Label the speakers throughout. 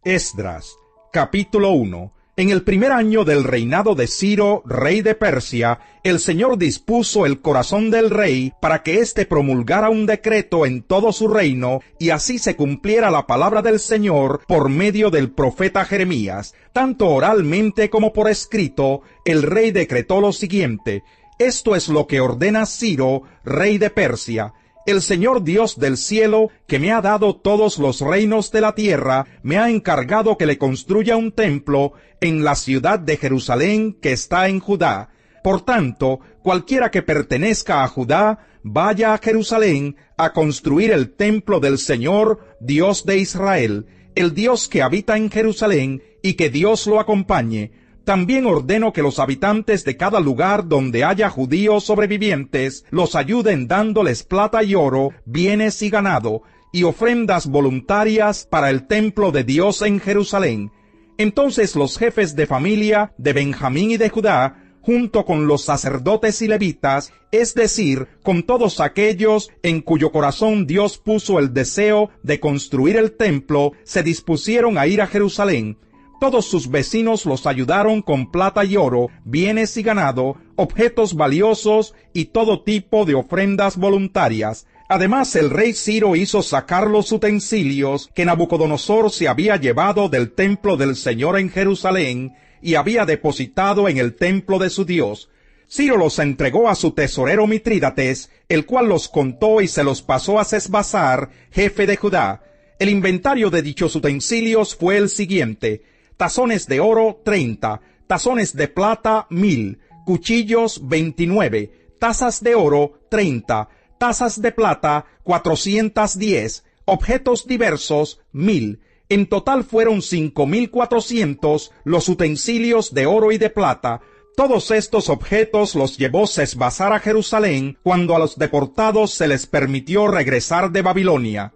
Speaker 1: Esdras, capítulo 1. En el primer año del reinado de Ciro, rey de Persia, el Señor dispuso el corazón del rey para que éste promulgara un decreto en todo su reino, y así se cumpliera la palabra del Señor por medio del profeta Jeremías. Tanto oralmente como por escrito, el rey decretó lo siguiente: esto es lo que ordena Ciro, rey de Persia. El Señor Dios del cielo, que me ha dado todos los reinos de la tierra, me ha encargado que le construya un templo en la ciudad de Jerusalén que está en Judá. Por tanto, cualquiera que pertenezca a Judá, vaya a Jerusalén a construir el templo del Señor, Dios de Israel, el Dios que habita en Jerusalén, y que Dios lo acompañe. También ordeno que los habitantes de cada lugar donde haya judíos sobrevivientes los ayuden dándoles plata y oro, bienes y ganado, y ofrendas voluntarias para el templo de Dios en Jerusalén. Entonces los jefes de familia de Benjamín y de Judá, junto con los sacerdotes y levitas, es decir, con todos aquellos en cuyo corazón Dios puso el deseo de construir el templo, se dispusieron a ir a Jerusalén. Todos sus vecinos los ayudaron con plata y oro, bienes y ganado, objetos valiosos y todo tipo de ofrendas voluntarias. Además, el rey Ciro hizo sacar los utensilios que Nabucodonosor se había llevado del templo del Señor en Jerusalén y había depositado en el templo de su Dios. Ciro los entregó a su tesorero Mitrídates, el cual los contó y se los pasó a Sesbassar, jefe de Judá. El inventario de dichos utensilios fue el siguiente: tazones de oro 30, tazones de plata 1000, cuchillos 29, tazas de oro 30, tazas de plata 410, objetos diversos 1000. En total fueron 5400 los utensilios de oro y de plata. Todos estos objetos los llevó Sesbassar a Jerusalén cuando a los deportados se les permitió regresar de Babilonia.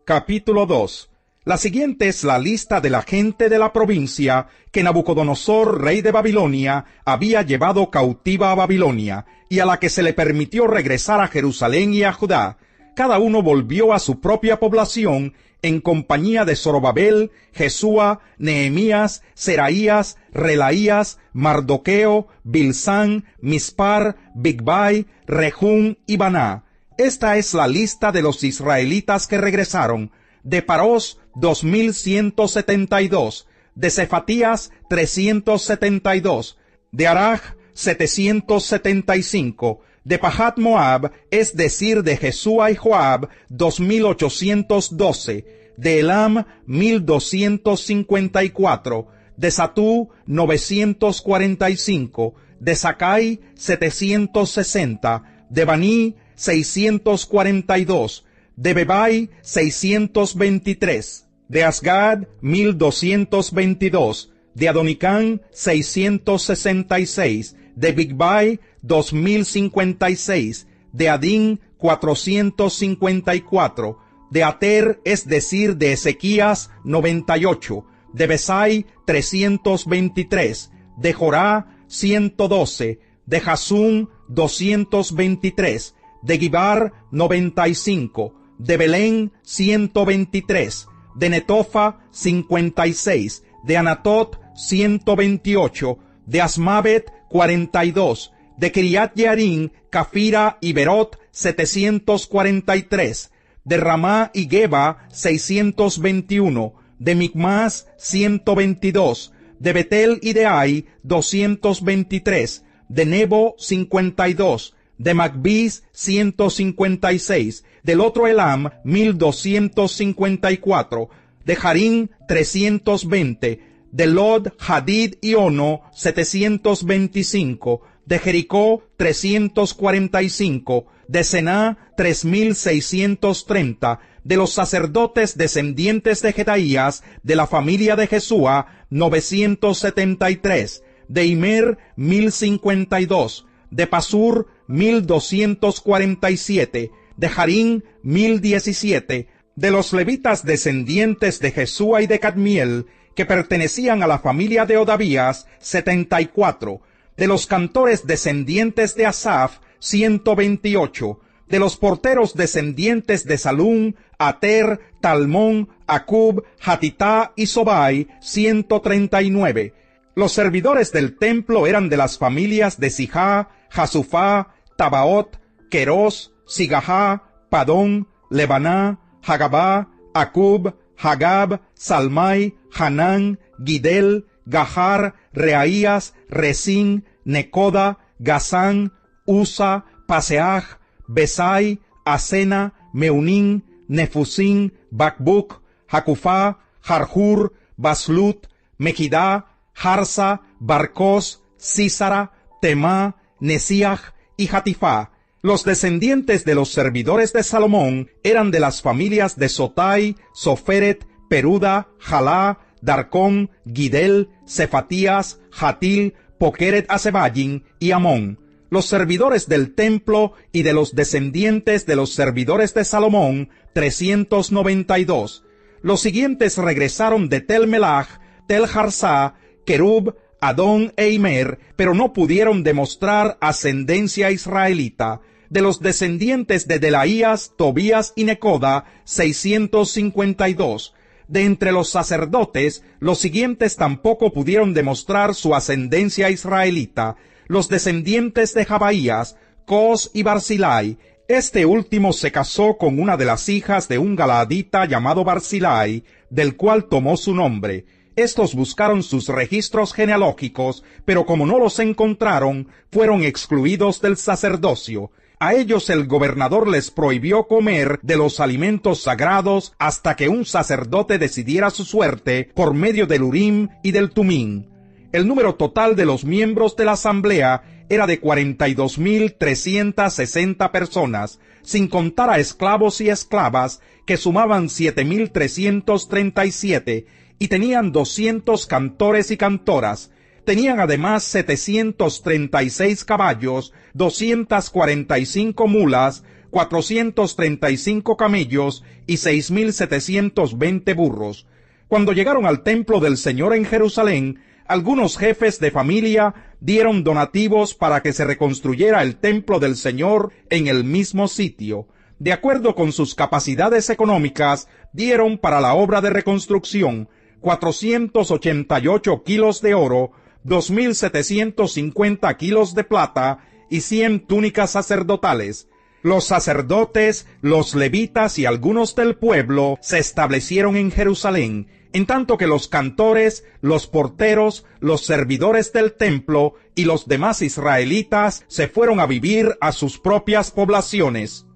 Speaker 1: Capítulo 2. La siguiente es la lista de la gente de la provincia que Nabucodonosor, rey de Babilonia, había llevado cautiva a Babilonia, y a la que se le permitió regresar a Jerusalén y a Judá. Cada uno volvió a su propia población en compañía de Zorobabel, Jesúa, Nehemías, Seraías, Relaías, Mardoqueo, Bilsán, Mispar, Bigvai, Rehum y Baná. Esta es la lista de los israelitas que regresaron: de Parós 2172, de Cefatías 372, de Araj 775, de Pahat Moab, es decir, de Jesúa y Joab 2812, de Elam 1254, de Satú 945, de Sakai 760, de Baní 642, de Bebai 623, de Asgad 1222, de Adonicán 666, de Bigvai 2056, de Adín 454, de Ater, es decir, de Ezequías 98, de Besai 323, de Jorá 112, de Jasún 223, de Gibar 95, de Belén 123, de Netofa 56, de Anatot 128, de Asmavet 42, de Kiriat Jearim, Cafira y Berot 743, de Ramá y Geba 621, de Micmas 122, de Betel y de Ai 223, de Nebo 52, de Magbis 156, del otro Elam 1254, de Harim 320, de Lod, Hadid y Ono 725, de Jericó 345, de Sená 3630, de los sacerdotes descendientes de Jedaías, de la familia de Jesúa 973, de Imer 1052, de Pasur 1247, de Harim 1017, de los levitas descendientes de Jesúa y de Cadmiel, que pertenecían a la familia de Odavías, 74, de los cantores descendientes de Asaf, 128, De los porteros descendientes de Salún, Ater, Talmón, Acub, Hatitá y Sobai, 139. Los servidores del templo eran de las familias de Sijá, Jasufá, Tabaot, Querós, Sigahá, Padón, Lebaná, Hagabá, Acub, Hagab, Salmai, Hanán, Gidel, Gahar, Reaías, Resín, Necoda, Gazán, Usa, Paseaj, Besai, Asena, Meunín, Nefusín, Bakbuk, Jacufá, Jarjur, Baslut, Mejidá, Jarsa, Barcós, Sísara, Temá, Nesiaj y Hatifá. Los descendientes de los servidores de Salomón eran de las familias de Sotai, Soferet, Peruda, Jalá, Darcón, Gidel, Cefatías, Jatil, Pokeret Asebayin y Amón. Los servidores del templo y de los descendientes de los servidores de Salomón, 392. Los siguientes regresaron de Tel Melach, Tel Harsá, Kerub, Adón e Imer, pero no pudieron demostrar ascendencia israelita. De los descendientes de Delaías, Tobías y Necoda, 652. De entre los sacerdotes, los siguientes tampoco pudieron demostrar su ascendencia israelita. Los descendientes de Jabaías, Cos y Barzilai. Este último se casó con una de las hijas de un galaadita llamado Barzilai, del cual tomó su nombre. Estos buscaron sus registros genealógicos, pero como no los encontraron, fueron excluidos del sacerdocio. A ellos el gobernador les prohibió comer de los alimentos sagrados hasta que un sacerdote decidiera su suerte por medio del Urim y del Tumín. El número total de los miembros de la asamblea era de 42.360 personas, sin contar a esclavos y esclavas, que sumaban 7.337, y tenían 200 cantores y cantoras. Tenían además 736 caballos, 245 mulas, 435 camellos y 6.720 burros. Cuando llegaron al templo del Señor en Jerusalén, algunos jefes de familia dieron donativos para que se reconstruyera el templo del Señor en el mismo sitio. De acuerdo con sus capacidades económicas, dieron para la obra de reconstrucción 488 kilos de oro, 2.750 kilos de plata y 100 túnicas sacerdotales. Los sacerdotes, los levitas y algunos del pueblo se establecieron en Jerusalén, en tanto que los cantores, los porteros, los servidores del templo y los demás israelitas se fueron a vivir a sus propias poblaciones.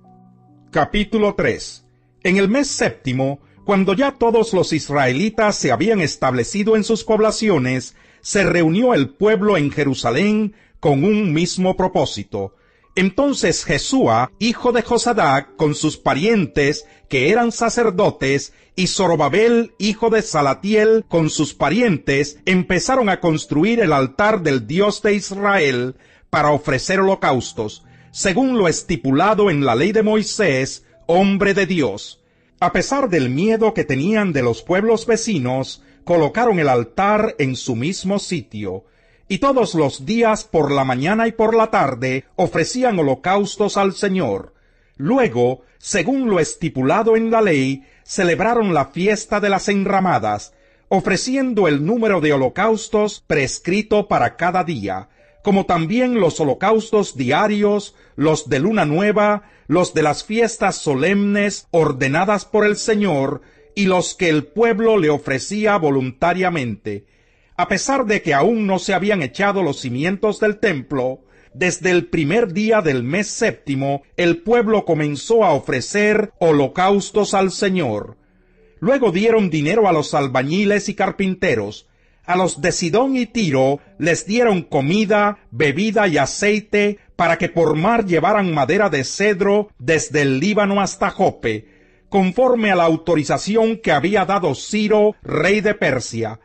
Speaker 1: Capítulo 3. En el mes séptimo, cuando ya todos los israelitas se habían establecido en sus poblaciones, se reunió el pueblo en Jerusalén con un mismo propósito. Entonces Jesúa, hijo de Josadac, con sus parientes, que eran sacerdotes, y Zorobabel, hijo de Salatiel, con sus parientes, empezaron a construir el altar del Dios de Israel para ofrecer holocaustos, según lo estipulado en la ley de Moisés, hombre de Dios. A pesar del miedo que tenían de los pueblos vecinos, colocaron el altar en su mismo sitio, y todos los días por la mañana y por la tarde ofrecían holocaustos al Señor. Luego, según lo estipulado en la ley, celebraron la fiesta de las enramadas, ofreciendo el número de holocaustos prescrito para cada día, como también los holocaustos diarios, los de luna nueva, los de las fiestas solemnes ordenadas por el Señor, y los que el pueblo le ofrecía voluntariamente. A pesar de que aún no se habían echado los cimientos del templo, desde el primer día del mes séptimo, el pueblo comenzó a ofrecer holocaustos al Señor. Luego dieron dinero a los albañiles y carpinteros. A los de Sidón y Tiro les dieron comida, bebida y aceite para que por mar llevaran madera de cedro desde el Líbano hasta Jope, conforme a la autorización que había dado Ciro, rey de Persia.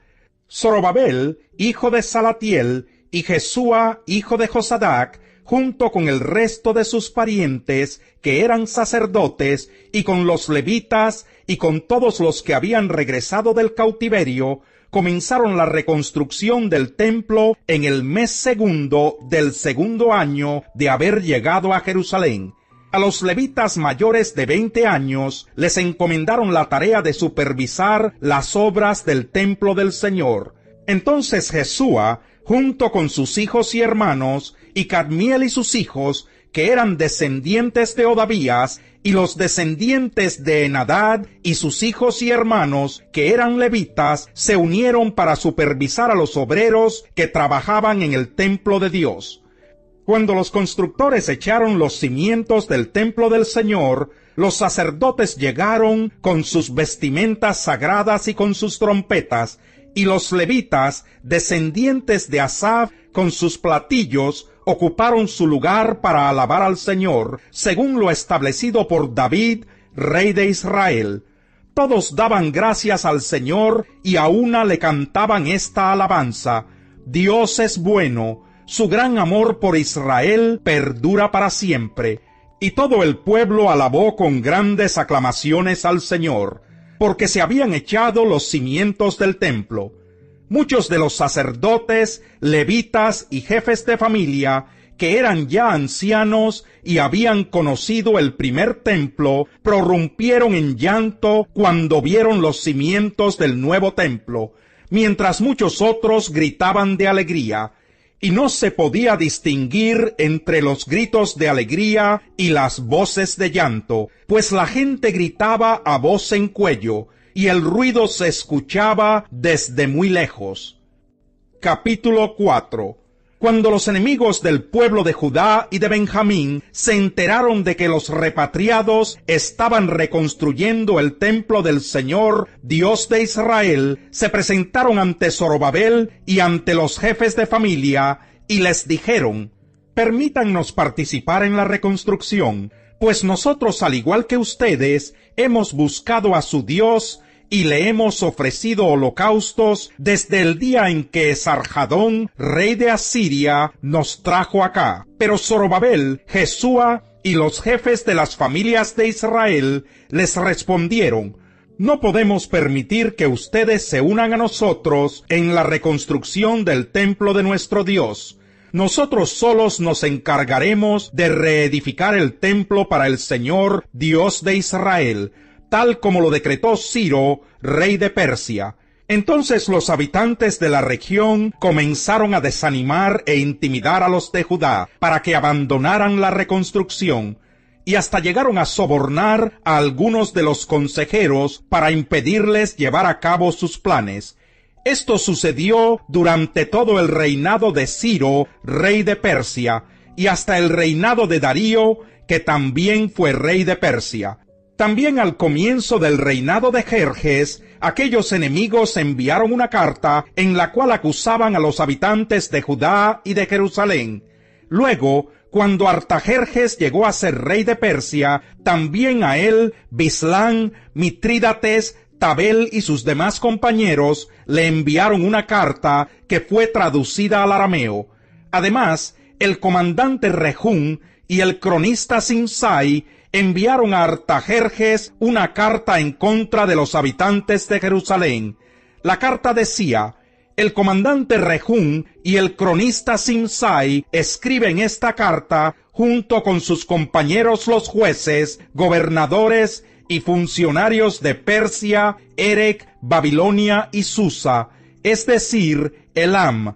Speaker 1: Zorobabel, hijo de Salatiel, y Jesúa, hijo de Josadac, junto con el resto de sus parientes, que eran sacerdotes, y con los levitas, y con todos los que habían regresado del cautiverio, comenzaron la reconstrucción del templo en el mes segundo del segundo año de haber llegado a Jerusalén. A los levitas mayores de 20 años les encomendaron la tarea de supervisar las obras del templo del Señor. Entonces Jesúa, junto con sus hijos y hermanos, y Cadmiel y sus hijos, que eran descendientes de Odavías, y los descendientes de Enadad y sus hijos y hermanos, que eran levitas, se unieron para supervisar a los obreros que trabajaban en el templo de Dios. Cuando los constructores echaron los cimientos del templo del Señor, los sacerdotes llegaron con sus vestimentas sagradas y con sus trompetas, y los levitas, descendientes de Asaf, con sus platillos, ocuparon su lugar para alabar al Señor, según lo establecido por David, rey de Israel. Todos daban gracias al Señor y a una le cantaban esta alabanza: Dios es bueno, su gran amor por Israel perdura para siempre. Y todo el pueblo alabó con grandes aclamaciones al Señor, porque se habían echado los cimientos del templo. Muchos de los sacerdotes, levitas y jefes de familia, que eran ya ancianos y habían conocido el primer templo, prorrumpieron en llanto cuando vieron los cimientos del nuevo templo, mientras muchos otros gritaban de alegría, y no se podía distinguir entre los gritos de alegría y las voces de llanto, pues la gente gritaba a voz en cuello, y el ruido se escuchaba desde muy lejos. Capítulo 4. Cuando los enemigos del pueblo de Judá y de Benjamín se enteraron de que los repatriados estaban reconstruyendo el templo del Señor, Dios de Israel, se presentaron ante Zorobabel y ante los jefes de familia, y les dijeron: «Permítannos participar en la reconstrucción, pues nosotros, al igual que ustedes, hemos buscado a su Dios y le hemos ofrecido holocaustos desde el día en que Sarjadón, rey de Asiria, nos trajo acá». Pero Zorobabel, Jesúa y los jefes de las familias de Israel les respondieron: «No podemos permitir que ustedes se unan a nosotros en la reconstrucción del templo de nuestro Dios. Nosotros solos nos encargaremos de reedificar el templo para el Señor, Dios de Israel, tal como lo decretó Ciro, rey de Persia». Entonces los habitantes de la región comenzaron a desanimar e intimidar a los de Judá para que abandonaran la reconstrucción, y hasta llegaron a sobornar a algunos de los consejeros para impedirles llevar a cabo sus planes. Esto sucedió durante todo el reinado de Ciro, rey de Persia, y hasta el reinado de Darío, que también fue rey de Persia. También al comienzo del reinado de Jerjes, aquellos enemigos enviaron una carta en la cual acusaban a los habitantes de Judá y de Jerusalén. Luego, cuando Artajerjes llegó a ser rey de Persia, también a él Bislán, Mitrídates, Tabel y sus demás compañeros le enviaron una carta que fue traducida al arameo. Además, el comandante Rehum y el cronista Simsai enviaron a Artajerjes una carta en contra de los habitantes de Jerusalén. La carta decía: «El comandante Rehum y el cronista Simsai escriben esta carta junto con sus compañeros los jueces, gobernadores y funcionarios de Persia, Erec, Babilonia y Susa, es decir, Elam.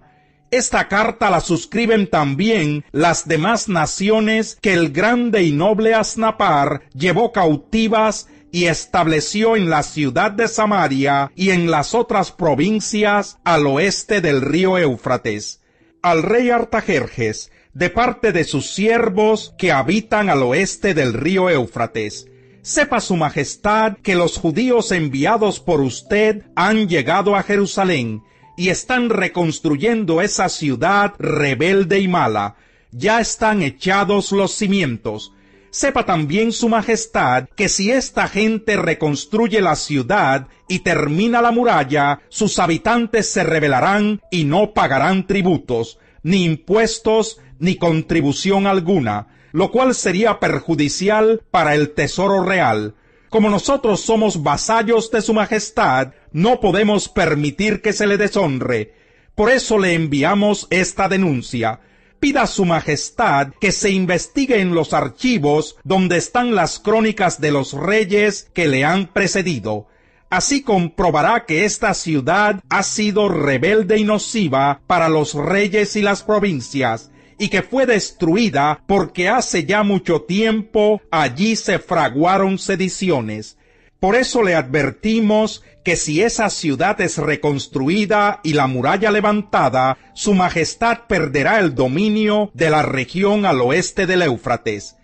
Speaker 1: Esta carta la suscriben también las demás naciones que el grande y noble Asnapar llevó cautivas y estableció en la ciudad de Samaria y en las otras provincias al oeste del río Éufrates. Al rey Artajerjes, de parte de sus siervos que habitan al oeste del río Éufrates: sepa su majestad que los judíos enviados por usted han llegado a Jerusalén y están reconstruyendo esa ciudad rebelde y mala. Ya están echados los cimientos. Sepa también su majestad que si esta gente reconstruye la ciudad y termina la muralla, sus habitantes se rebelarán y no pagarán tributos, ni impuestos, ni contribución alguna, lo cual sería perjudicial para el tesoro real. Como nosotros somos vasallos de su majestad, no podemos permitir que se le deshonre. Por eso le enviamos esta denuncia. pida a su majestad que se investigue en los archivos donde están las crónicas de los reyes que le han precedido. Así comprobará que esta ciudad ha sido rebelde y nociva para los reyes y las provincias, y que fue destruida porque hace ya mucho tiempo allí se fraguaron sediciones. Por eso le advertimos que si esa ciudad es reconstruida y la muralla levantada, su majestad perderá el dominio de la región al oeste del Éufrates.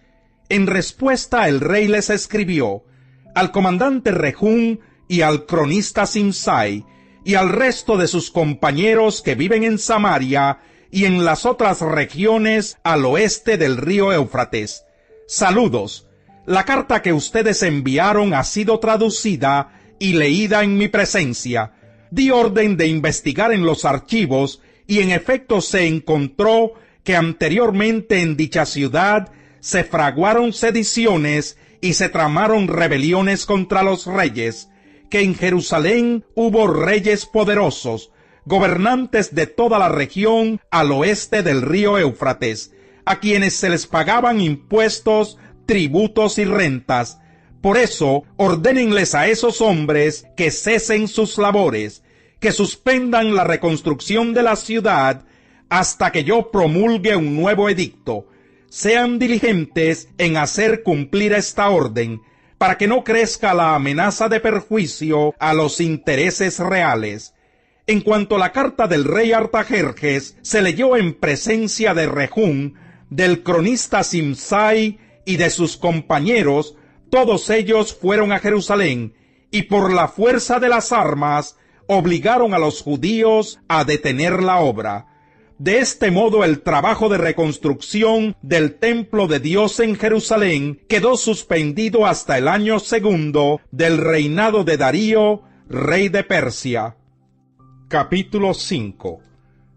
Speaker 1: En respuesta el rey les escribió: al comandante Rehum y al cronista Simsai, y al resto de sus compañeros que viven en Samaria y en las otras regiones al oeste del río Éufrates. Saludos. La carta que ustedes enviaron ha sido traducida y leída en mi presencia. Di orden de investigar en los archivos y en efecto se encontró que anteriormente en dicha ciudad se fraguaron sediciones y se tramaron rebeliones contra los reyes, que en Jerusalén hubo reyes poderosos, gobernantes de toda la región al oeste del río Éufrates, a quienes se les pagaban impuestos, tributos y rentas. Por eso, ordénenles a esos hombres que cesen sus labores, que suspendan la reconstrucción de la ciudad hasta que yo promulgue un nuevo edicto. Sean diligentes en hacer cumplir esta orden, para que no crezca la amenaza de perjuicio a los intereses reales. En cuanto a la carta del rey Artajerjes, se leyó en presencia de Rehum, del cronista Simsai y de sus compañeros. Todos ellos fueron a Jerusalén, y por la fuerza de las armas obligaron a los judíos a detener la obra. De este modo el trabajo de reconstrucción del templo de Dios en Jerusalén quedó suspendido hasta el año 2 del reinado de Darío, rey de Persia. Capítulo 5.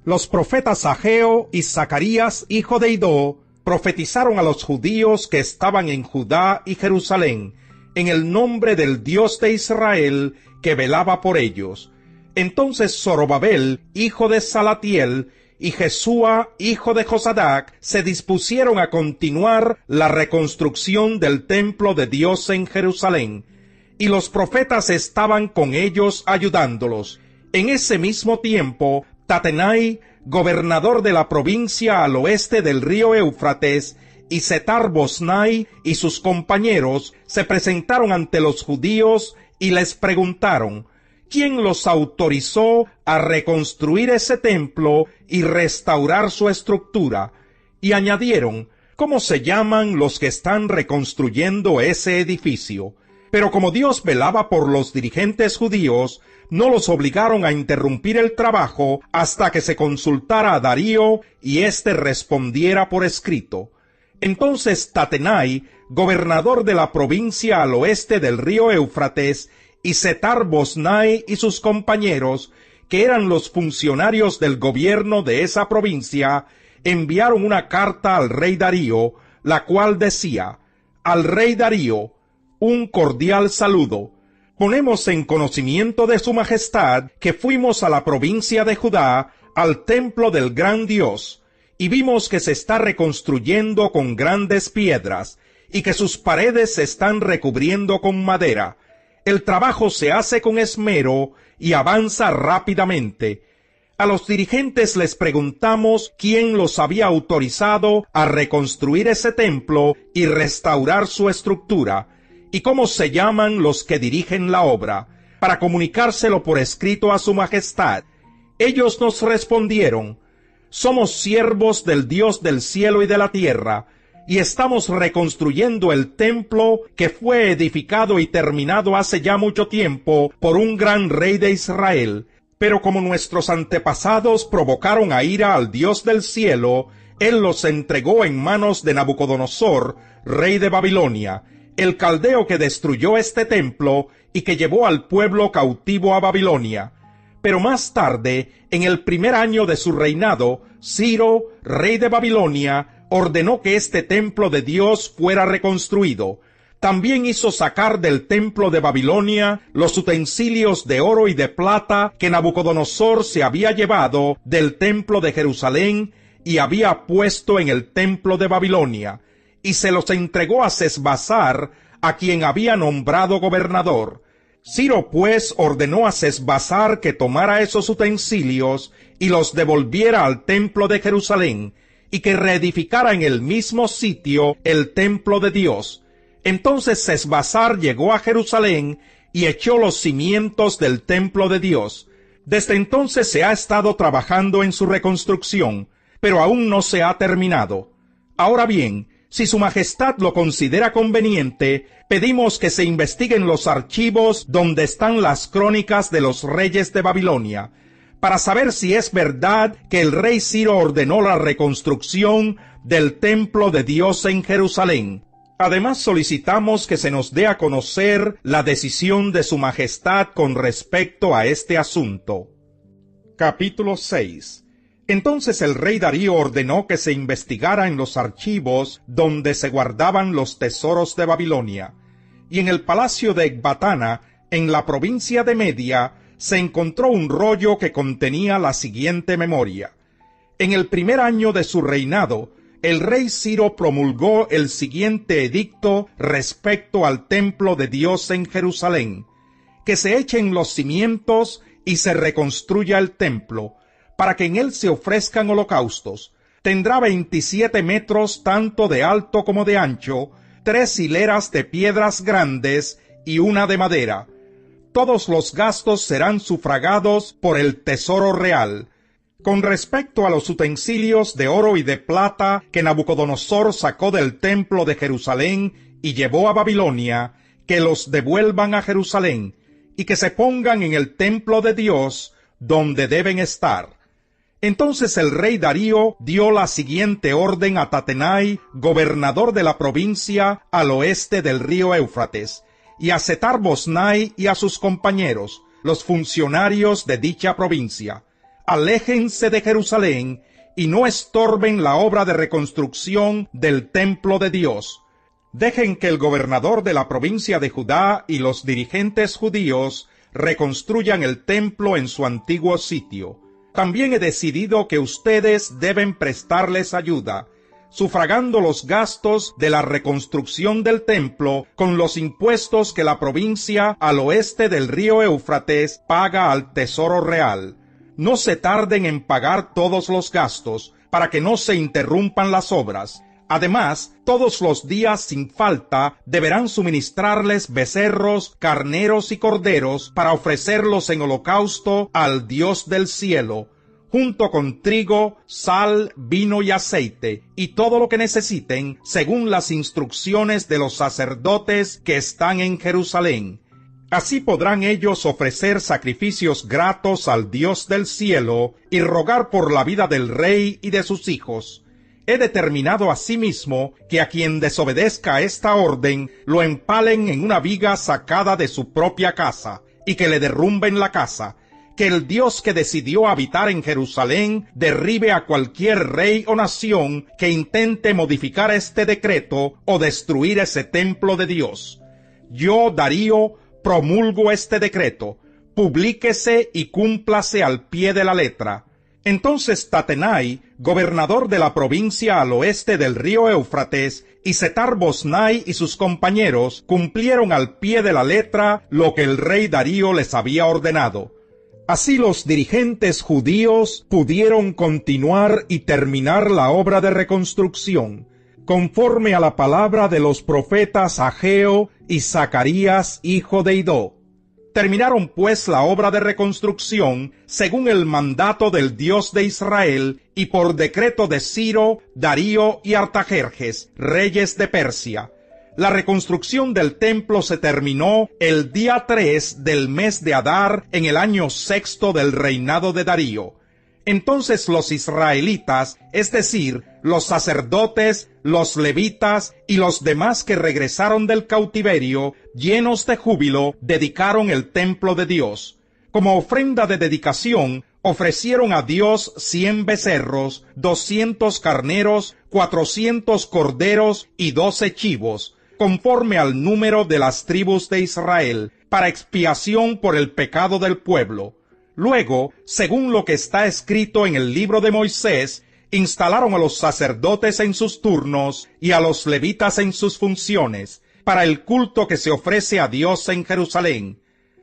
Speaker 1: Los profetas Ageo y Zacarías, hijo de Idó, profetizaron a los judíos que estaban en Judá y Jerusalén, en el nombre del Dios de Israel, que velaba por ellos. Entonces Zorobabel, hijo de Salatiel, y Jesúa, hijo de Josadac, se dispusieron a continuar la reconstrucción del templo de Dios en Jerusalén, y los profetas estaban con ellos ayudándolos. En ese mismo tiempo, Tatenai, gobernador de la provincia al oeste del río Éufrates, y Setar-Bosnai y sus compañeros se presentaron ante los judíos y les preguntaron: ¿quién los autorizó a reconstruir ese templo y restaurar su estructura? Y añadieron: ¿cómo se llaman los que están reconstruyendo ese edificio? Pero como Dios velaba por los dirigentes judíos, no los obligaron a interrumpir el trabajo hasta que se consultara a Darío y éste respondiera por escrito. Entonces Tatenai, gobernador de la provincia al oeste del río Éufrates, y Setar-Bosnai y sus compañeros, que eran los funcionarios del gobierno de esa provincia, enviaron una carta al rey Darío, la cual decía: al rey Darío, un cordial saludo. Ponemos en conocimiento de su majestad que fuimos a la provincia de Judá, al templo del gran Dios, y vimos que se está reconstruyendo con grandes piedras, y que sus paredes se están recubriendo con madera. El trabajo se hace con esmero y avanza rápidamente. A los dirigentes les preguntamos quién los había autorizado a reconstruir ese templo y restaurar su estructura, y cómo se llaman los que dirigen la obra, para comunicárselo por escrito a su majestad. Ellos nos respondieron: somos siervos del Dios del cielo y de la tierra, y estamos reconstruyendo el templo que fue edificado y terminado hace ya mucho tiempo por un gran rey de Israel. Pero como nuestros antepasados provocaron a ira al Dios del cielo, él los entregó en manos de Nabucodonosor, rey de Babilonia, el caldeo que destruyó este templo y que llevó al pueblo cautivo a Babilonia. Pero más tarde, en el primer año de su reinado, Ciro, rey de Babilonia, ordenó que este templo de Dios fuera reconstruido. También hizo sacar del templo de Babilonia los utensilios de oro y de plata que Nabucodonosor se había llevado del templo de Jerusalén, y había puesto en el templo de Babilonia, y se los entregó a Sesbassar, a quien había nombrado gobernador. Ciro pues ordenó a Sesbassar que tomara esos utensilios y los devolviera al templo de Jerusalén, y que reedificara en el mismo sitio el templo de Dios. Entonces Sesbassar llegó a Jerusalén y echó los cimientos del templo de Dios. Desde entonces se ha estado trabajando en su reconstrucción, pero aún no se ha terminado. Ahora bien, si su majestad lo considera conveniente, pedimos que se investiguen los archivos donde están las crónicas de los reyes de Babilonia, para saber si es verdad que el rey Ciro ordenó la reconstrucción del templo de Dios en Jerusalén. Además, solicitamos que se nos dé a conocer la decisión de su majestad con respecto a este asunto. Capítulo 6. Entonces el rey Darío ordenó que se investigara en los archivos donde se guardaban los tesoros de Babilonia, y en el palacio de Ecbatana, en la provincia de Media, se encontró un rollo que contenía la siguiente memoria. En el primer año de su reinado, el rey Ciro promulgó el siguiente edicto respecto al templo de Dios en Jerusalén: que se echen los cimientos y se reconstruya el templo, para que en él se ofrezcan holocaustos. Tendrá 27 metros tanto de alto como de ancho, 3 hileras de piedras grandes y una de madera. Todos los gastos serán sufragados por el tesoro real. Con respecto a los utensilios de oro y de plata que Nabucodonosor sacó del templo de Jerusalén y llevó a Babilonia, que los devuelvan a Jerusalén, y que se pongan en el templo de Dios, donde deben estar. Entonces el rey Darío dio la siguiente orden a Tatenai, gobernador de la provincia al oeste del río Éufrates, y a Setar-Boznai y a sus compañeros, los funcionarios de dicha provincia: aléjense de Jerusalén y no estorben la obra de reconstrucción del templo de Dios. Dejen que el gobernador de la provincia de Judá y los dirigentes judíos reconstruyan el templo en su antiguo sitio. También he decidido que ustedes deben prestarles ayuda, sufragando los gastos de la reconstrucción del templo con los impuestos que la provincia al oeste del río Éufrates paga al tesoro real. No se tarden en pagar todos los gastos, para que no se interrumpan las obras. Además, todos los días sin falta deberán suministrarles becerros, carneros y corderos para ofrecerlos en holocausto al Dios del cielo, junto con trigo, sal, vino y aceite, y todo lo que necesiten según las instrucciones de los sacerdotes que están en Jerusalén. Así podrán ellos ofrecer sacrificios gratos al Dios del cielo y rogar por la vida del rey y de sus hijos. He determinado asimismo que a quien desobedezca esta orden lo empalen en una viga sacada de su propia casa, y que le derrumben la casa. Que el Dios que decidió habitar en Jerusalén derribe a cualquier rey o nación que intente modificar este decreto o destruir ese templo de Dios. Yo, Darío, promulgo este decreto. Publíquese y cúmplase al pie de la letra. Entonces Tatenai, gobernador de la provincia al oeste del río Éufrates, y Setar-Boznai y sus compañeros cumplieron al pie de la letra lo que el rey Darío les había ordenado. Así los dirigentes judíos pudieron continuar y terminar la obra de reconstrucción, conforme a la palabra de los profetas Ageo y Zacarías, hijo de Idó. Terminaron pues la obra de reconstrucción según el mandato del Dios de Israel y por decreto de Ciro, Darío y Artajerjes, reyes de Persia. La reconstrucción del templo se terminó el día 3 del mes de Adar en el año 6 del reinado de Darío. Entonces los israelitas, es decir, los sacerdotes, los levitas y los demás que regresaron del cautiverio, llenos de júbilo, dedicaron el templo de Dios. Como ofrenda de dedicación, ofrecieron a Dios 100 becerros, 200 carneros, 400 corderos y 12 chivos, conforme al número de las tribus de Israel, para expiación por el pecado del pueblo. Luego, según lo que está escrito en el libro de Moisés, instalaron a los sacerdotes en sus turnos y a los levitas en sus funciones, para el culto que se ofrece a Dios en Jerusalén.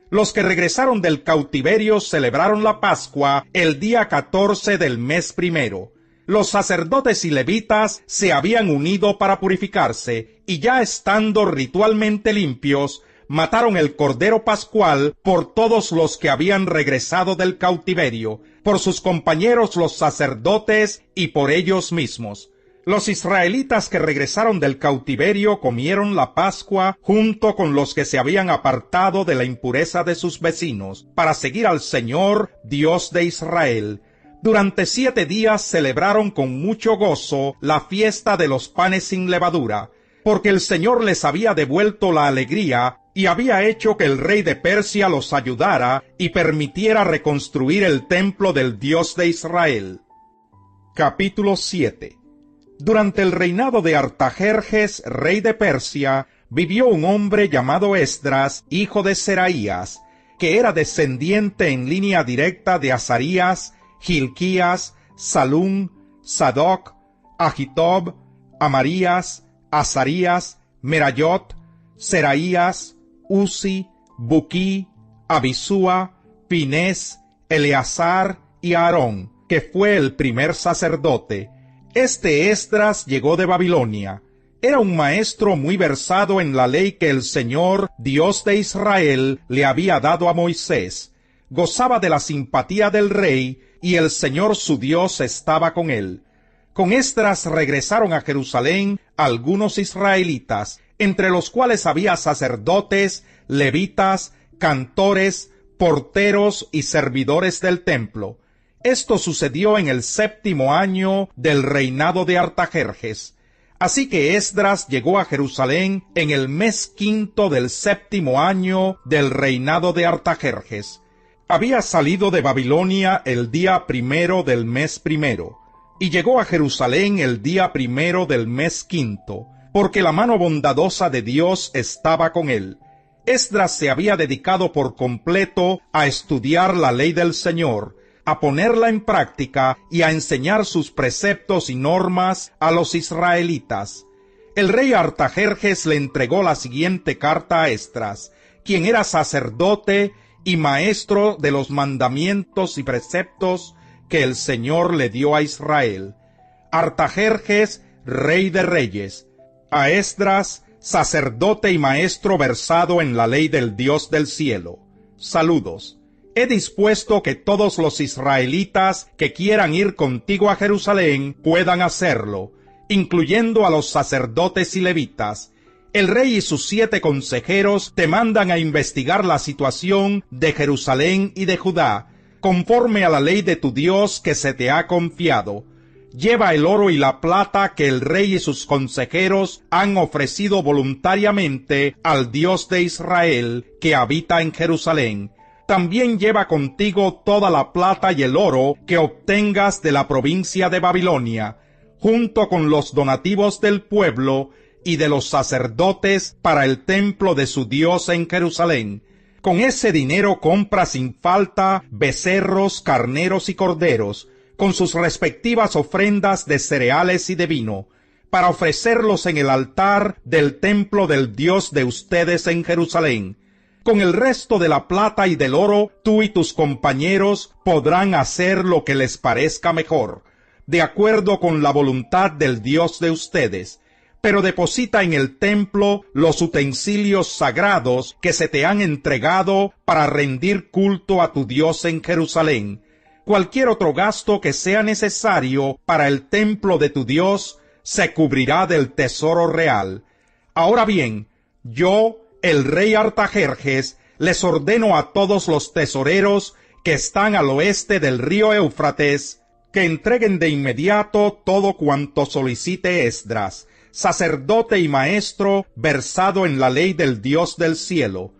Speaker 1: Los que regresaron del cautiverio celebraron la Pascua el día 14 del mes primero. Los sacerdotes y levitas se habían unido para purificarse, y ya estando ritualmente limpios, mataron el cordero pascual por todos los que habían regresado del cautiverio, por sus compañeros los sacerdotes y por ellos mismos. Los israelitas que regresaron del cautiverio comieron la Pascua junto con los que se habían apartado de la impureza de sus vecinos, para seguir al Señor, Dios de Israel. Durante 7 días celebraron con mucho gozo la fiesta de los panes sin levadura, porque el Señor les había devuelto la alegría y había hecho que el rey de Persia los ayudara y permitiera reconstruir el templo del Dios de Israel. Capítulo 7. Durante el reinado de Artajerjes, rey de Persia, vivió un hombre llamado Esdras, hijo de Seraías, que era descendiente en línea directa de Azarías, Hilquías, Salum, Sadoc, Ahitob, Amarías, Azarías, Merayot, Seraías, Uzi, Buquí, Abisúa, Pinés, Eleazar y Aarón, que fue el primer sacerdote. Este Esdras llegó de Babilonia. Era un maestro muy versado en la ley que el Señor, Dios de Israel, le había dado a Moisés. Gozaba de la simpatía del rey, y el Señor su Dios estaba con él. Con Esdras regresaron a Jerusalén algunos israelitas, entre los cuales había sacerdotes, levitas, cantores, porteros y servidores del templo. Esto sucedió en el 7º año del reinado de Artajerjes. Así que Esdras llegó a Jerusalén en el mes 5 del 7º año del reinado de Artajerjes. Había salido de Babilonia el día 1 del mes primero, y llegó a Jerusalén el día 1 del mes 5, porque la mano bondadosa de Dios estaba con él. Esdras se había dedicado por completo a estudiar la ley del Señor, a ponerla en práctica y a enseñar sus preceptos y normas a los israelitas. El rey Artajerjes le entregó la siguiente carta a Esdras, quien era sacerdote y maestro de los mandamientos y preceptos que el Señor le dio a Israel. Artajerjes, rey de reyes. A Esdras, sacerdote y maestro versado en la ley del Dios del cielo. Saludos. He dispuesto que todos los israelitas que quieran ir contigo a Jerusalén puedan hacerlo, incluyendo a los sacerdotes y levitas. El rey y sus 7 consejeros te mandan a investigar la situación de Jerusalén y de Judá, conforme a la ley de tu Dios que se te ha confiado. Lleva el oro y la plata que el rey y sus consejeros han ofrecido voluntariamente al Dios de Israel que habita en Jerusalén. También lleva contigo toda la plata y el oro que obtengas de la provincia de Babilonia, junto con los donativos del pueblo y de los sacerdotes para el templo de su Dios en Jerusalén. Con ese dinero compra sin falta becerros, carneros y corderos, con sus respectivas ofrendas de cereales y de vino, para ofrecerlos en el altar del templo del Dios de ustedes en Jerusalén. Con el resto de la plata y del oro, tú y tus compañeros podrán hacer lo que les parezca mejor, de acuerdo con la voluntad del Dios de ustedes. Pero deposita en el templo los utensilios sagrados que se te han entregado para rendir culto a tu Dios en Jerusalén. Cualquier otro gasto que sea necesario para el templo de tu Dios se cubrirá del tesoro real. Ahora bien, yo, el rey Artajerjes, les ordeno a todos los tesoreros que están al oeste del río Éufrates que entreguen de inmediato todo cuanto solicite Esdras, sacerdote y maestro versado en la ley del Dios del cielo.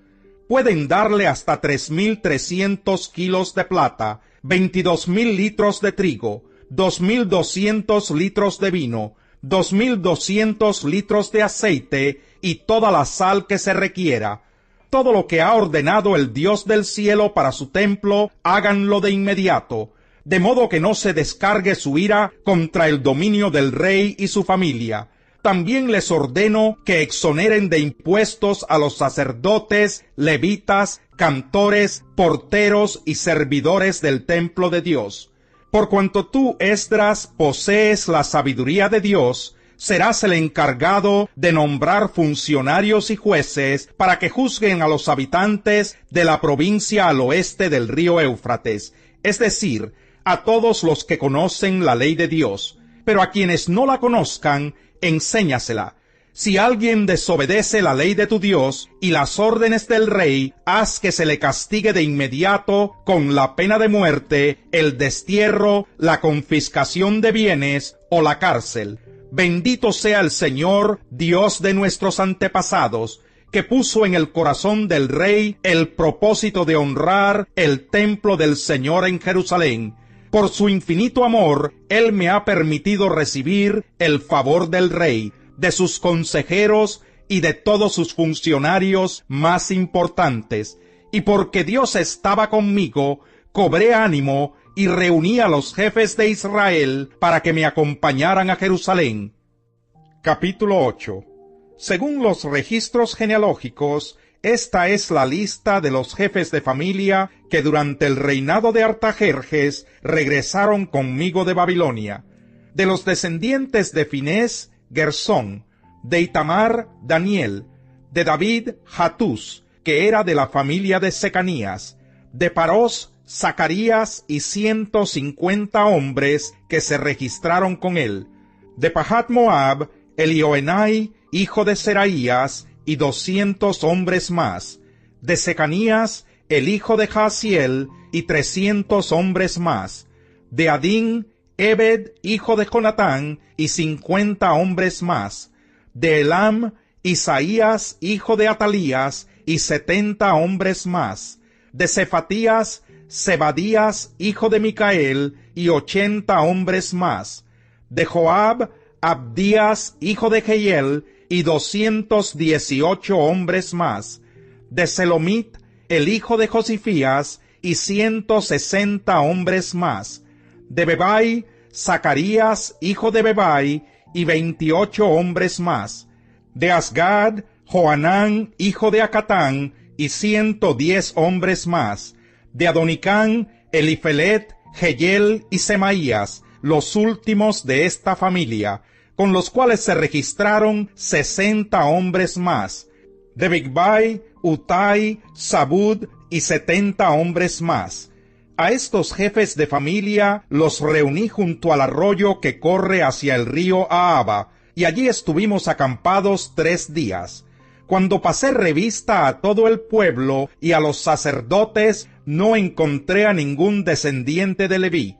Speaker 1: Pueden darle hasta 3,300 kilos de plata, 22,000 litros de trigo, 2,200 litros de vino, 2,200 litros de aceite y toda la sal que se requiera. Todo lo que ha ordenado el Dios del cielo para su templo, háganlo de inmediato. de modo que no se descargue su ira contra el dominio del rey y su familia. También les ordeno que exoneren de impuestos a los sacerdotes, levitas, cantores, porteros y servidores del templo de Dios. Por cuanto tú, Esdras, posees la sabiduría de Dios, serás el encargado de nombrar funcionarios y jueces para que juzguen a los habitantes de la provincia al oeste del río Éufrates, es decir, a todos los que conocen la ley de Dios, pero a quienes no la conozcan, enséñasela. Si alguien desobedece la ley de tu Dios y las órdenes del rey, haz que se le castigue de inmediato con la pena de muerte, el destierro, la confiscación de bienes o la cárcel. Bendito sea el Señor, Dios de nuestros antepasados, que puso en el corazón del rey el propósito de honrar el templo del Señor en Jerusalén. Por su infinito amor, Él me ha permitido recibir el favor del rey, de sus consejeros y de todos sus funcionarios más importantes. Y porque Dios estaba conmigo, cobré ánimo y reuní a los jefes de Israel para que me acompañaran a Jerusalén. Capítulo 8. Según los registros genealógicos, esta es la lista de los jefes de familia que durante el reinado de Artajerjes regresaron conmigo de Babilonia. De los descendientes de Finés, Gersón; de Itamar, Daniel; de David, Hatús, que era de la familia de Secanías; de Parós, Zacarías y 150 hombres que se registraron con él; de Pahat Moab, Elioenai, hijo de Seraías, y 200 hombres más; de Secanías, el hijo de Jaasiel, y 300 hombres más; de Adín, Ebed, hijo de Jonatán, y 50 hombres más; de Elam, Isaías, hijo de Atalías, y 70 hombres más; de Cefatías, Zebadías, hijo de Micael, y 80 hombres más; de Joab, Abdías, hijo de Jehiel, y 218 hombres más; de Selomit, el hijo de Josifías, y 160 hombres más; de Bebai, Zacarías, hijo de Bebai, y 28 hombres más; de Asgad, Johanán, hijo de Acatán, y 110 hombres más; de Adonicán, Elifelet, Jehiel y Semaías, los últimos de esta familia, con los cuales se registraron 60 hombres más; de Bigvai, Utai, Zabud y 70 hombres más. A estos jefes de familia los reuní junto al arroyo que corre hacia el río Ahava, y allí estuvimos acampados 3 días. Cuando pasé revista a todo el pueblo y a los sacerdotes, no encontré a ningún descendiente de Leví.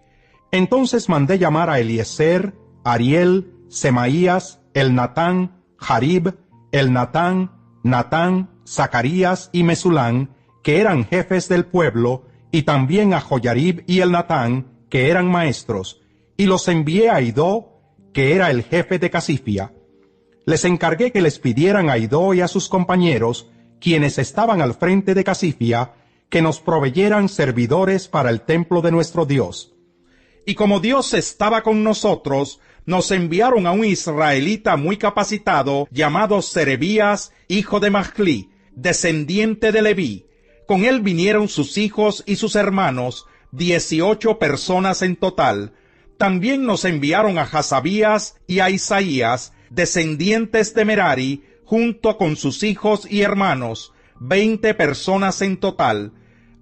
Speaker 1: Entonces mandé llamar a Eliezer, Ariel, Semaías, Elnatán, Jarib, Elnatán, Natán, Zacarías y Mesulán, que eran jefes del pueblo, y también a Joyarib y Elnatán, que eran maestros, y los envié a Idó, que era el jefe de Casifia. Les encargué que les pidieran a Idó y a sus compañeros, quienes estaban al frente de Casifia, que nos proveyeran servidores para el templo de nuestro Dios. Y como Dios estaba con nosotros, nos enviaron a un israelita muy capacitado, llamado Serebías, hijo de Mahli, descendiente de Leví. Con él vinieron sus hijos y sus hermanos, 18 personas en total. También nos enviaron a Hasabías y a Isaías, descendientes de Merari, junto con sus hijos y hermanos, 20 personas en total.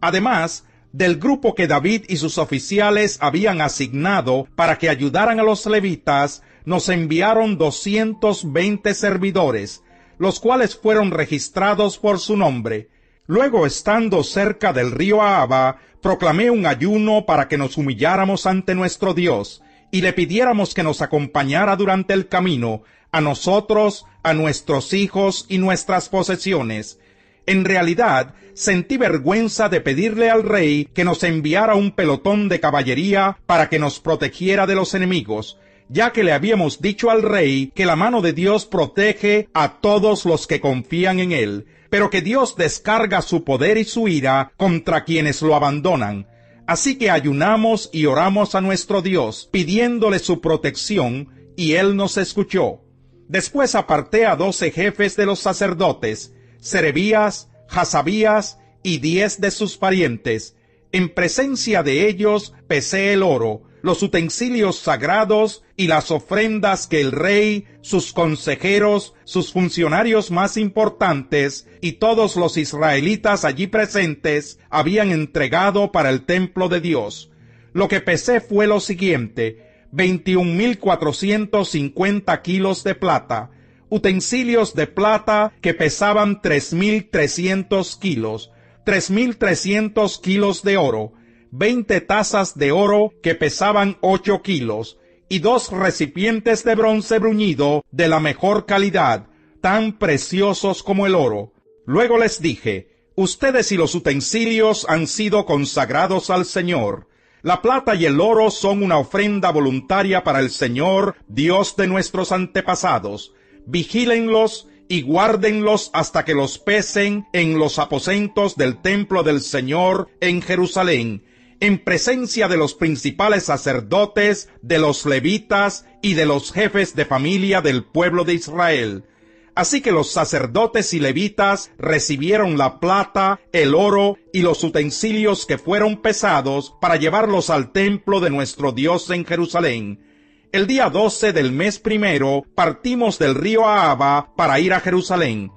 Speaker 1: Además, del grupo que David y sus oficiales habían asignado para que ayudaran a los levitas, nos enviaron 220 servidores, los cuales fueron registrados por su nombre. Luego, estando cerca del río Ahava, proclamé un ayuno para que nos humilláramos ante nuestro Dios, y le pidiéramos que nos acompañara durante el camino, a nosotros, a nuestros hijos y nuestras posesiones. En realidad, sentí vergüenza de pedirle al rey que nos enviara un pelotón de caballería para que nos protegiera de los enemigos, ya que le habíamos dicho al rey que la mano de Dios protege a todos los que confían en él, pero que Dios descarga su poder y su ira contra quienes lo abandonan. Así que ayunamos y oramos a nuestro Dios, pidiéndole su protección, y Él nos escuchó. Después aparté a 12 jefes de los sacerdotes, Serebías, Hasabías y 10 de sus parientes. En presencia de ellos pesé el oro, los utensilios sagrados y las ofrendas que el rey, sus consejeros, sus funcionarios más importantes y todos los israelitas allí presentes habían entregado para el templo de Dios. Lo que pesé fue lo siguiente: 21,450 kilos de plata, utensilios de plata que pesaban 3,300 kilos, 3,300 kilos de oro, 20 tazas de oro que pesaban 8 kilos, y 2 recipientes de bronce bruñido de la mejor calidad, tan preciosos como el oro. Luego les dije: ustedes y los utensilios han sido consagrados al Señor. La plata y el oro son una ofrenda voluntaria para el Señor, Dios de nuestros antepasados. Vigílenlos y guárdenlos hasta que los pesen en los aposentos del templo del Señor en Jerusalén, en presencia de los principales sacerdotes, de los levitas y de los jefes de familia del pueblo de Israel. Así que los sacerdotes y levitas recibieron la plata, el oro y los utensilios que fueron pesados para llevarlos al templo de nuestro Dios en Jerusalén. El día 12 del mes primero partimos del río Ahava para ir a Jerusalén.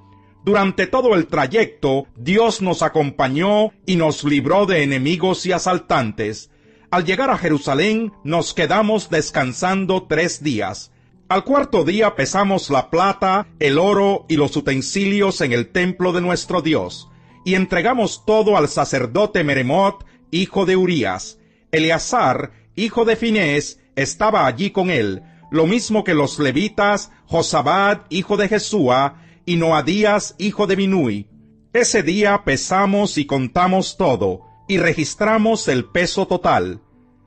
Speaker 1: Durante todo el trayecto, Dios nos acompañó y nos libró de enemigos y asaltantes. Al llegar a Jerusalén, nos quedamos descansando 3 días. Al cuarto día pesamos la plata, el oro y los utensilios en el templo de nuestro Dios, y entregamos todo al sacerdote Meremot, hijo de Urías. Eleazar, hijo de Finés, estaba allí con él, lo mismo que los levitas, Josabad, hijo de Jesúa, y Noadías, hijo de Binui. Ese día pesamos y contamos todo, y registramos el peso total.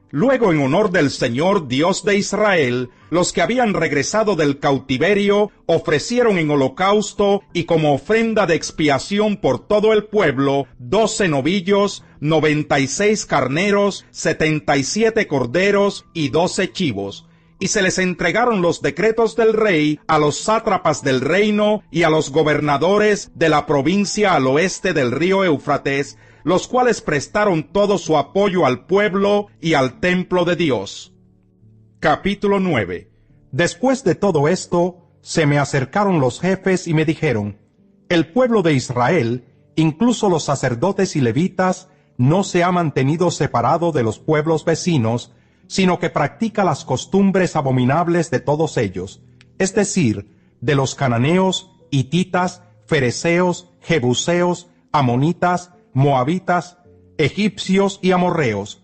Speaker 1: Luego, en honor del Señor Dios de Israel, los que habían regresado del cautiverio ofrecieron en holocausto y como ofrenda de expiación por todo el pueblo 12 novillos, 96 carneros, 77 corderos y 12 chivos. Y se les entregaron los decretos del rey a los sátrapas del reino y a los gobernadores de la provincia al oeste del río Éufrates, los cuales prestaron todo su apoyo al pueblo y al templo de Dios. Capítulo 9. Después de todo esto, se me acercaron los jefes y me dijeron: el pueblo de Israel, incluso los sacerdotes y levitas, no se ha mantenido separado de los pueblos vecinos, sino que practica las costumbres abominables de todos ellos, es decir, de los cananeos, hititas, fereceos, jebuseos, amonitas, moabitas, egipcios y amorreos.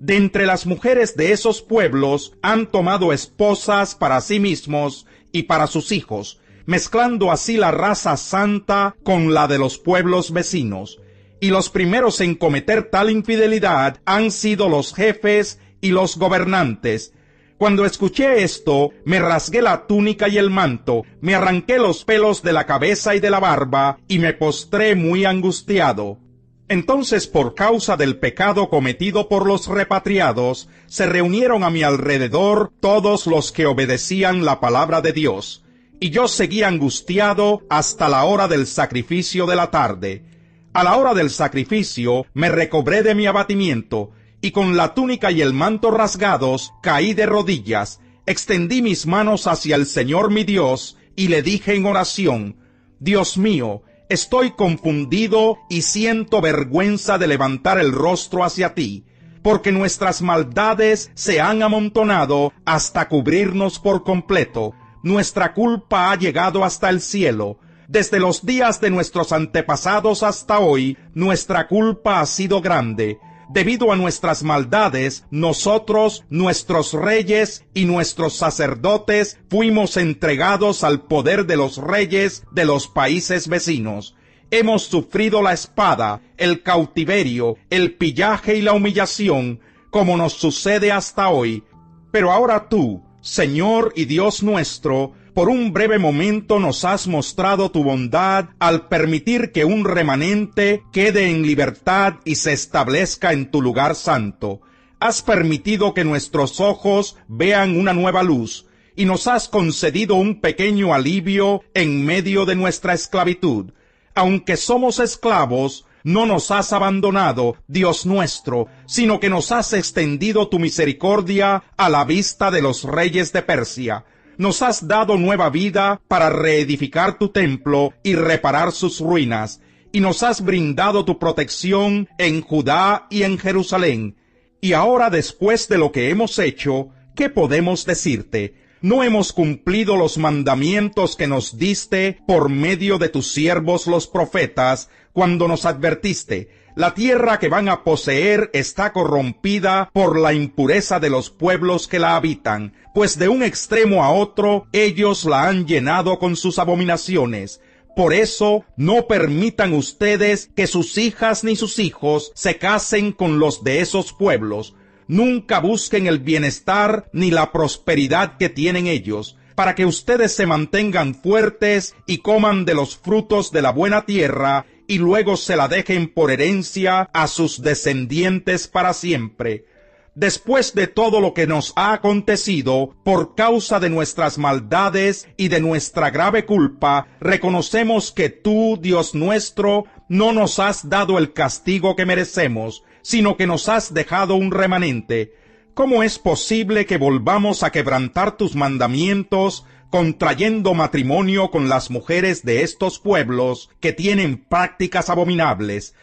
Speaker 1: De entre las mujeres de esos pueblos han tomado esposas para sí mismos y para sus hijos, mezclando así la raza santa con la de los pueblos vecinos. Y los primeros en cometer tal infidelidad han sido los jefes y los gobernantes. Cuando escuché esto, me rasgué la túnica y el manto, me arranqué los pelos de la cabeza y de la barba, y me postré muy angustiado. Entonces, por causa del pecado cometido por los repatriados, se reunieron a mi alrededor todos los que obedecían la palabra de Dios, y yo seguí angustiado hasta la hora del sacrificio de la tarde. A la hora del sacrificio me recobré de mi abatimiento, y con la túnica y el manto rasgados caí de rodillas, extendí mis manos hacia el Señor mi Dios, y le dije en oración: Dios mío, estoy confundido y siento vergüenza de levantar el rostro hacia ti, porque nuestras maldades se han amontonado hasta cubrirnos por completo. Nuestra culpa ha llegado hasta el cielo. Desde los días de nuestros antepasados hasta hoy, nuestra culpa ha sido grande. Debido a nuestras maldades, nosotros, nuestros reyes y nuestros sacerdotes fuimos entregados al poder de los reyes de los países vecinos. Hemos sufrido la espada, el cautiverio, el pillaje y la humillación, como nos sucede hasta hoy. Pero ahora tú, Señor y Dios nuestro, Por un breve momento nos has mostrado tu bondad al permitir que un remanente quede en libertad y se establezca en tu lugar santo. Has permitido que nuestros ojos vean una nueva luz, y nos has concedido un pequeño alivio en medio de nuestra esclavitud. Aunque somos esclavos, no nos has abandonado, Dios nuestro, sino que nos has extendido tu misericordia a la vista de los reyes de Persia. Nos has dado nueva vida para reedificar tu templo y reparar sus ruinas, y nos has brindado tu protección en Judá y en Jerusalén. Y ahora, después de lo que hemos hecho, ¿qué podemos decirte? ¿No hemos cumplido los mandamientos que nos diste por medio de tus siervos los profetas, cuando nos advertiste: la tierra que van a poseer está corrompida por la impureza de los pueblos que la habitan, pues de un extremo a otro ellos la han llenado con sus abominaciones? Por eso, no permitan ustedes que sus hijas ni sus hijos se casen con los de esos pueblos. Nunca busquen el bienestar ni la prosperidad que tienen ellos, para que ustedes se mantengan fuertes y coman de los frutos de la buena tierra, y luego se la dejen por herencia a sus descendientes para siempre. Después de todo lo que nos ha acontecido por causa de nuestras maldades y de nuestra grave culpa, reconocemos que tú, Dios nuestro, no nos has dado el castigo que merecemos, sino que nos has dejado un remanente. ¿Cómo es posible que volvamos a quebrantar tus mandamientos, contrayendo matrimonio con las mujeres de estos pueblos que tienen prácticas abominables?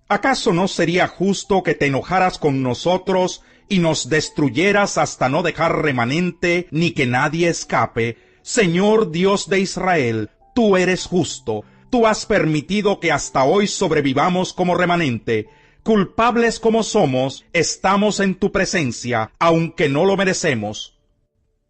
Speaker 1: ¿Acaso no sería justo que te enojaras con nosotros y nos destruyeras hasta no dejar remanente ni que nadie escape? Señor Dios de Israel, tú eres justo. Tú has permitido que hasta hoy sobrevivamos como remanente. Culpables como somos, estamos en tu presencia, aunque no lo merecemos.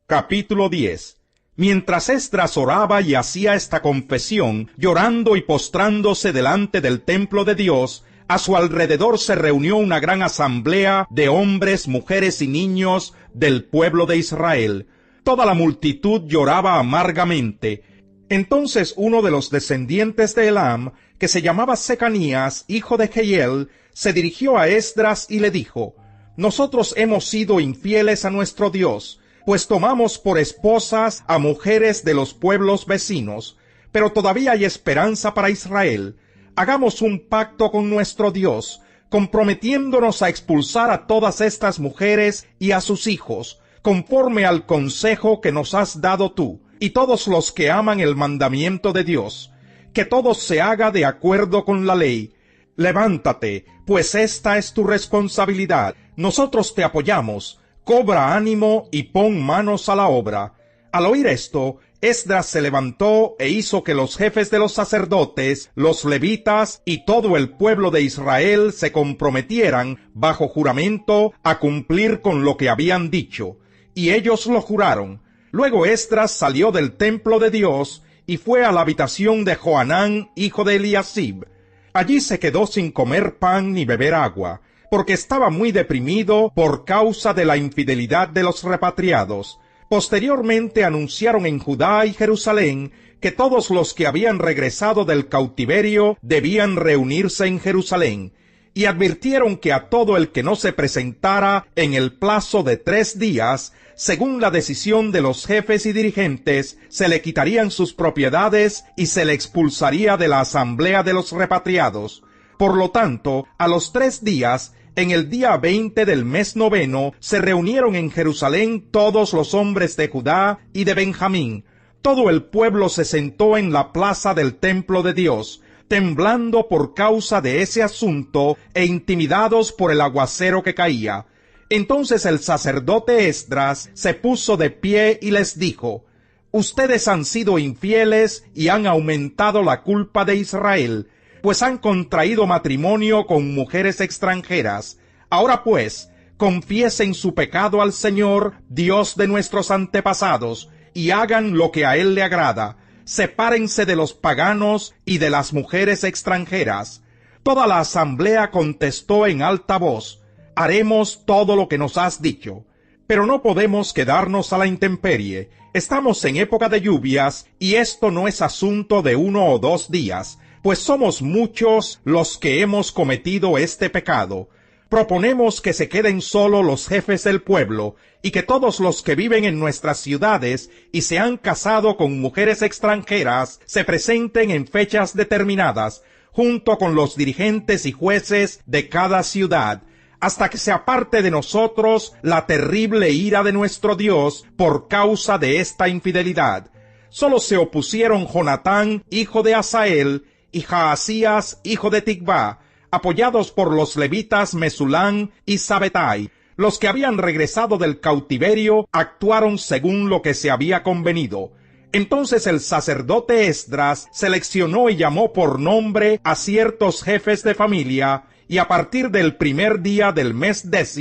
Speaker 1: Capítulo 10. Mientras Esdras oraba y hacía esta confesión, llorando y postrándose delante del templo de Dios, a su alrededor se reunió una gran asamblea de hombres, mujeres y niños del pueblo de Israel. Toda la multitud lloraba amargamente. Entonces uno de los descendientes de Elam, que se llamaba Secanías, hijo de Jehiel, se dirigió a Esdras y le dijo: Nosotros hemos sido infieles a nuestro Dios, pues tomamos por esposas a mujeres de los pueblos vecinos, pero todavía hay esperanza para Israel. Hagamos un pacto con nuestro Dios, comprometiéndonos a expulsar a todas estas mujeres y a sus hijos, conforme al consejo que nos has dado tú, y todos los que aman el mandamiento de Dios, que todo se haga de acuerdo con la ley. Levántate, pues esta es tu responsabilidad. Nosotros te apoyamos. Cobra ánimo y pon manos a la obra. Al oír esto, Esdras se levantó e hizo que los jefes de los sacerdotes, los levitas y todo el pueblo de Israel se comprometieran, bajo juramento, a cumplir con lo que habían dicho. Y ellos lo juraron. Luego Esdras salió del templo de Dios y fue a la habitación de Johanán, hijo de Eliasib. Allí se quedó sin comer pan ni beber agua, porque estaba muy deprimido por causa de la infidelidad de los repatriados. Posteriormente anunciaron en Judá y Jerusalén que todos los que habían regresado del cautiverio debían reunirse en Jerusalén, y advirtieron que a todo el que no se presentara en el plazo de 3 días, según la decisión de los jefes y dirigentes, se le quitarían sus propiedades y se le expulsaría de la asamblea de los repatriados. Por lo tanto, a los 3 días, en el día 20 del mes 9, se reunieron en Jerusalén todos los hombres de Judá y de Benjamín. Todo el pueblo se sentó en la plaza del templo de Dios, temblando por causa de ese asunto e intimidados por el aguacero que caía. Entonces el sacerdote Esdras se puso de pie y les dijo: Ustedes han sido infieles y han aumentado la culpa de Israel, pues han contraído matrimonio con mujeres extranjeras. Ahora pues, confiesen su pecado al Señor, Dios de nuestros antepasados, y hagan lo que a Él le agrada. Sepárense de los paganos y de las mujeres extranjeras. Toda la asamblea contestó en alta voz: Haremos todo lo que nos has dicho. Pero no podemos quedarnos a la intemperie. Estamos en época de lluvias y esto no es asunto de 1 o 2 días, pues somos muchos los que hemos cometido este pecado. Proponemos que se queden solo los jefes del pueblo y que todos los que viven en nuestras ciudades y se han casado con mujeres extranjeras se presenten en fechas determinadas, junto con los dirigentes y jueces de cada ciudad, hasta que se aparte de nosotros la terrible ira de nuestro Dios por causa de esta infidelidad. Solo se opusieron Jonatán, hijo de Asael, y Jaasías, hijo de Tikvá, apoyados por los levitas Mesulán y Sabetai. Los que habían regresado del cautiverio actuaron según lo que se había convenido. Entonces el sacerdote Esdras seleccionó y llamó por nombre a ciertos jefes de familia, y a partir del primer día del mes 10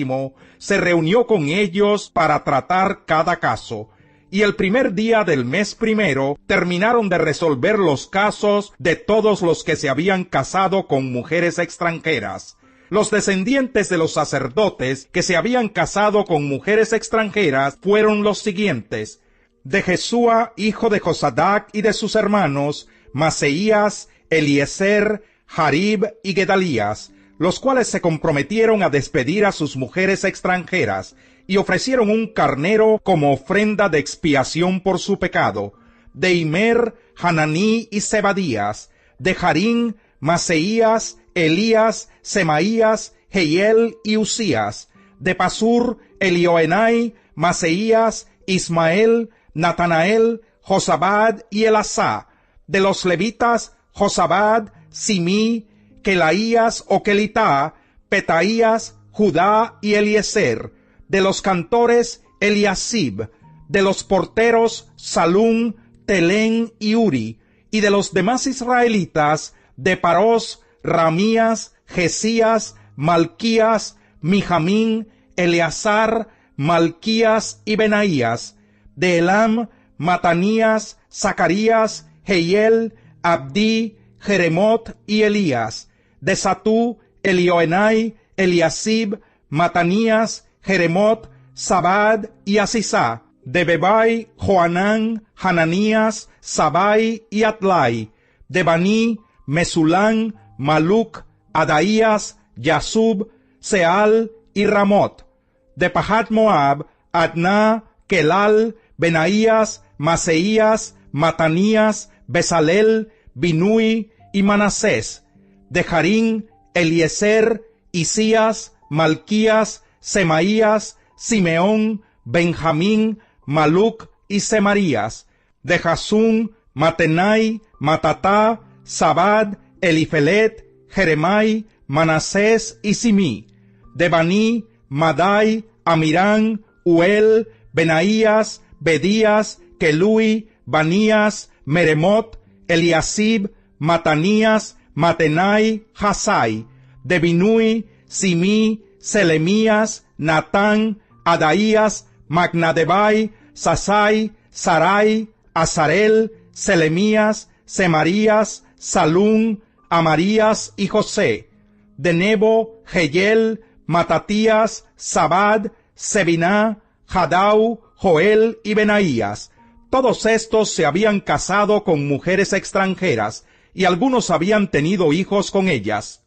Speaker 1: se reunió con ellos para tratar cada caso. Y el primer día del mes 1 terminaron de resolver los casos de todos los que se habían casado con mujeres extranjeras. Los descendientes de los sacerdotes que se habían casado con mujeres extranjeras fueron los siguientes: de Jesúa, hijo de Josadac, y de sus hermanos, Maseías, Eliezer, Jarib y Gedalías, los cuales se comprometieron a despedir a sus mujeres extranjeras, y ofrecieron un carnero como ofrenda de expiación por su pecado. De Imer, Hananí y Zebadías; de Jarín, Maseías, Elías, Semaías, Jehiel y Usías; de Pasur, Elioenai, Maseías, Ismael, Natanael, Josabad y Elasá; de los levitas, Josabad, Simí, Kelaías o Kelitá, Petaías, Judá y Eliezer; de los cantores, Eliasib; de los porteros, Salum, Telén y Uri; y de los demás israelitas, de Parós, Ramías, Jesías, Malquías, Mijamín, Eleazar, Malquías y Benaías; de Elam, Matanías, Zacarías, Jehiel, Abdí, Jeremot y Elías; de Satú, Elioenai, Eliasib, Matanías, Jeremot, Sabad y Asisá; de Bebai, Joanán, Hananías, Sabai y Atlai; de Baní, Mesulán, Maluc, Adaías, Yasub, Seal y Ramot; de Pahat Moab, Adná, Kelal, Benaías, Maseías, Matanías, Besalel, Binui y Manasés; de Jarín, Eliezer, Isías, Malquías, Semaías, Simeón, Benjamín, Maluc y Semarías; de Jasún, Matenai, Matatá, Sabad, Elifelet, Jeremai, Manasés y Simí; de Baní, Madai, Amirán, Uel, Benaías, Bedías, Kelui, Banías, Meremot, Eliasib, Matanías, Matenai, Hasai; de Binui, Simí, Selemías, Natán, Adaías, Magnadebai, Sasai, Sarai, Azarel, Selemías, Semarías, Salún, Amarías y José; de Nebo, Jehiel, Matatías, Sabad, Sebiná, Jadau, Joel y Benaías. Todos estos se habían casado con mujeres extranjeras, y algunos habían tenido hijos con ellas.